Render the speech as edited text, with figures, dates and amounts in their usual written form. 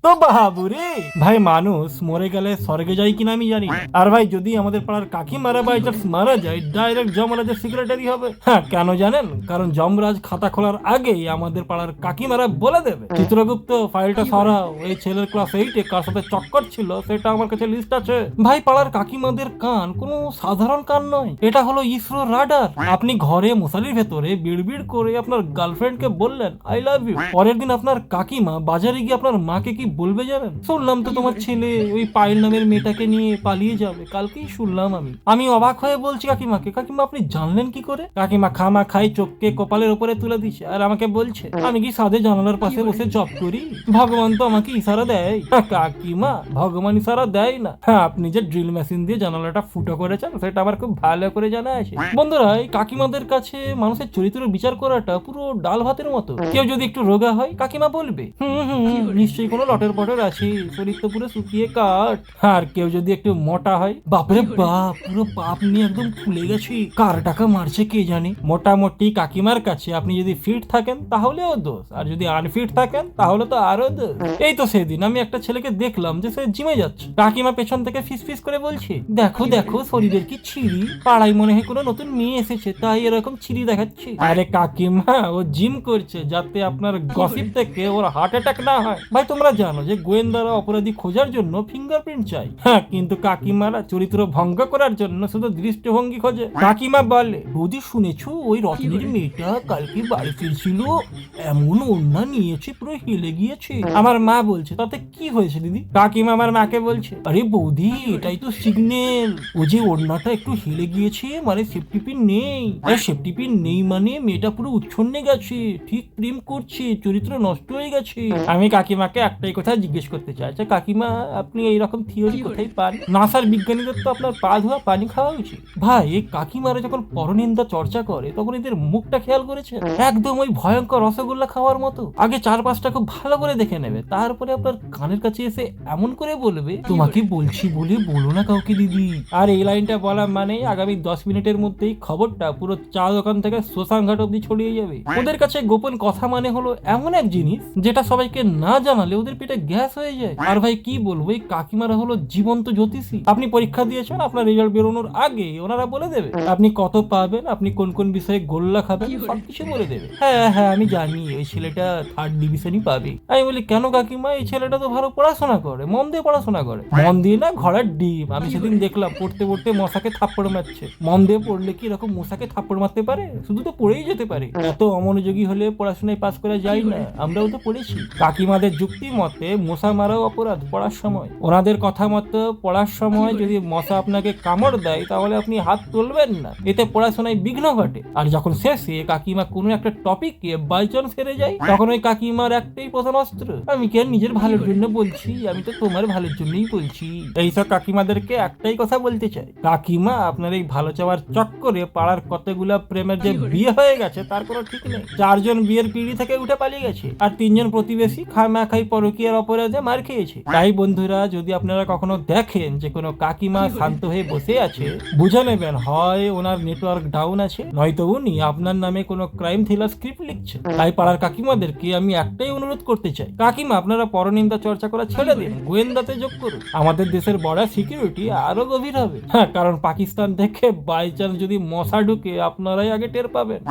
তো বাবুরে ভাই, মানুষ মরে গেলে স্বর্গে যায় কিনা আমি জানি না। আর ভাই যদি আমাদের পাড়ার কাকিমারা বাই চান্স মারা যায়, ডাইরেক্ট যমরাজের সেক্রেটারি হবে। হ্যাঁ, কেন জানেন? কারণ যমরাজ খাতা খোলার আগেই আমাদের পাড়ার কাকিমারা বলে দেবে, চিত্রগুপ্ত ফাইলটা সরাও, এই ছেলের ক্লাস 8-এ কার সাথে চক্কর ছিল সেটা আমার কাছে লিস্ট আছে। ভাই, পাড়ার কাকিমাদের কান কোনো সাধারণ কান নয়, এটা হলো ইসরো রাডার। আপনি ঘরে মশারির ভেতরে বিড়বিড় করে আপনার গার্লফ্রেন্ডকে বললেন আই লাভ ইউ, পরের দিন আপনার কাকিমা বাজারে গিয়ে আপনার মাকে কি বলবে জানেন? শুনলাম তো তোমার ছেলে ওই পায়েল নামের মেয়েটাকে নিয়ে পালিয়ে যাবে, কালকেই শুনলাম। আমি অবাক হয়ে বলছি কাকিমাকে, কাকিমা আপনি জানলেন কি করে? কাকিমা খামা খাই চোখকে কপালের উপরে তুলে দিচ্ছে আর আমাকে বলছে আমি কি সাদে জানালার পাশে বসে জব করি? ভগবান তো আমাকে ইশারা দেয়। কাকিমা, ভগবান ইশারা দেয় না। হ্যাঁ, আপনি যে ড্রিল মেশিন দিয়ে জানালাটা ফুটো করেছেন সেটা আমার খুব ভালো করে জানা আছে। বন্ধুরা, এই কাকিমাদের কাছে মানুষের চরিত্র বিচার করাটা পুরো ডাল ভাতের মতো। কেউ যদি একটু রোগা হয় কাকিমা বলবে নিশ্চয়ই কোনো লটের পটের আছে, শরীর তো পুরো শুকিয়ে কাঠ। আর কেউ যদি একটু মোটা হয়, বাপরে বাপ, পুরো পাপ নিয়ে একদম ফুলে গেছে, কার টাকা মারছে কে জানে। মোটামুটি কাকিমার কাছে আপনি যদি ফিট থাকেন তাহলেও দোষ, আর যদি আনফিট থাকেন তাহলে তো আরো দোষ। এই তো সেদিন আমি একটা ছেলেকে দেখলাম যে সে জিমে যাচ্ছে, কাকিমা পেছন থেকে ফিস ফিস করে বলছে দেখো দেখো শরীরের কি ছিঁড়ি, পাড়ায় মনে হয় কোনো নতুন মেয়ে এসেছে তাই এরকম ছিঁড়ি দেখাচ্ছে। আরে কাকিমা, ও জিম করছে যাতে আপনার গসিপ থেকে ওর হার্ট অ্যাটাক না হয়। ভাই, তোমরা জানো যে গোয়েন্দারা অপরাধী খোঁজার জন্য ফিঙ্গারপ্রিন্ট চাই, হ্যাঁ, কিন্তু কাকিমারা চরিত্র ভঙ্গ করার জন্য শুধু দৃষ্টিভঙ্গি খোঁজে। কাকিমা বলে বৌদি শুনেছো ওই রতনের মেয়েটা কালকে বাড়ি ফিরছিল, এমন ওড়না নিয়েছে পুরো হেলে গিয়েছে। আমার মা বলছে তাতে কি হয়েছে দিদি? কাকিমা আমার মাকে বলছে আরে বৌদি এটাই তো সিগন্যাল, ও যে ওড়নাটা একটু হেলে গিয়েছে মানে সেফটি পিন নেই, আরে সেফটি পিন নেই মানে মেয়েটা পুরো উচ্ছন্নে গেছে, ঠিক প্রেম করছে, চরিত্র নষ্ট হয়ে গেছে। আমি কাকিমাকে একটাই কথা জিজ্ঞেস করতে চাই, আচ্ছা কাকিমা আপনি এইরকম থিওরি কোথায় পান? নাসার বিজ্ঞানীদের তো আপনার পা ধোয়া পানি খাওয়া উচিত। ভাই, এই কাকিমারা যখন পরনিন্দা চর্চা করে তখন এদের মুখটা খেয়াল করেছে, একদম ওই ভয়ঙ্কর রসগোল্লা খাওয়ার মতো। আগে 4-5টা খুব ভালো করে দেখে নেবে, তারপরে আপনার কানের কাছে এসে এমন করে বলবে তোমাকে বলছি বলে বলো না কাউকে দিদি। আর এই লাইনটা বলা মানে আগামী 10 মিনিটের মধ্যেই খবরটা পুরো চা দোকান থেকে শ্মশান ঘাট অব্দি ছড়িয়ে যাবে। ওদের কাছে গোপন কথা মানে হলো এমন এক জিনিস যেটা সবাইকে না জানালে ওদের পেটে গ্যাস হয়ে যায়। আর ভাই কি বলবো, এই কাকিমারা হলো জীবন্ত জ্যোতিষী। আপনি পরীক্ষা দিয়েছেন, আপনার রেজাল্ট বেরোনোর আগে ওনারা বলে দেবে আপনি কত পাবেন, আপনি কোন কোন বিষয়ে গোল্লা খাবেন, সবকিছু বলে দেবে। হ্যাঁ হ্যাঁ, আমি জানি ওই ছেলেটা 3rd ডিভিশনই পাবে। আমি বলি কেন কাকিমা, এই ছেলেটা তো ভালো পড়াশোনা করে, মন দিয়ে পড়াশোনা করে। মন দিয়ে না, ঘোড়ার ডিম। আমি সেদিন দেখলাম পড়তে পড়তে মশাকে থাপ্পড় মারছে। মন দিয়ে পড়লে কি এরকম মশাকে থাপ্পড় মারতে পারে? শুধু তো পড়েই যেতে পারে। এত অমনোযোগী হলে পড়াশোনায় পাস করা যায় না, আমরাও তো পড়েছি। কাকিমাদের যুক্তি মতে মশা মারাও অপরাধ পড়ার সময়। ওনাদের কথা মতো পড়ার সময় যদি মশা আপনাকে কামড় দেয় তাহলে আপনি হাত তুলবেন না, এতে পড়াশোনায় বিঘ্ন ঘটে। আর যখন শেষে কাকিমা কোনো একটা টপিককে বাই চান্স হেরে যায় তখন ওই কাকিমার একটাই প্রধান অস্ত্র, আমি কি আর নিজের ভালোর জন্য বলছি, আমি তো তোমার ভালোর জন্যই বলছি। এইসব কাকিমাদেরকে একটাই কথা বলতে চাই, কাকিমা আপনার এই ভালো চাওয়ার চক্করে পাড়ার কতগুলা প্রেমের যে বিয়ে হয়ে গেছে তার কোনো ঠিক নেই। 4 জন বিয়ের পিঁড়ি থেকে উঠে পালিয়ে গেছে, আর 3 জন প্রতিবেশী খামা খাই পরকীয়ার অপরাধে মার খেয়েছে। তাই বন্ধুরা, যদি আপনারা কখনো দেখেন যে কোনো কাকিমা শান্ত হয়ে বসে আছে, বুঝে নেবেন হয় ওনার নেটওয়ার্ক ডাউন আছে, নয়তো উনি আপনার নামে কোনো ক্রাইম থ্রিলার স্ক্রিপ্ট লিখছে। তাই পাড়ার কাকিমাদেরকে আমি একটাই অনুরোধ করতে চাই, কাকিমা আপনারা পরনিন্দা চর্চা করা ছেড়ে দিন, গোয়েন্দাতে যোগ করুন। আমাদের দেশের বড় সিকিউরিটি আরো গভীর হবে। হ্যাঁ, কারণ পাকিস্তান থেকে বাই চান্স যদি মশা ঢুকে আপনারাই আগে টের পাবেন।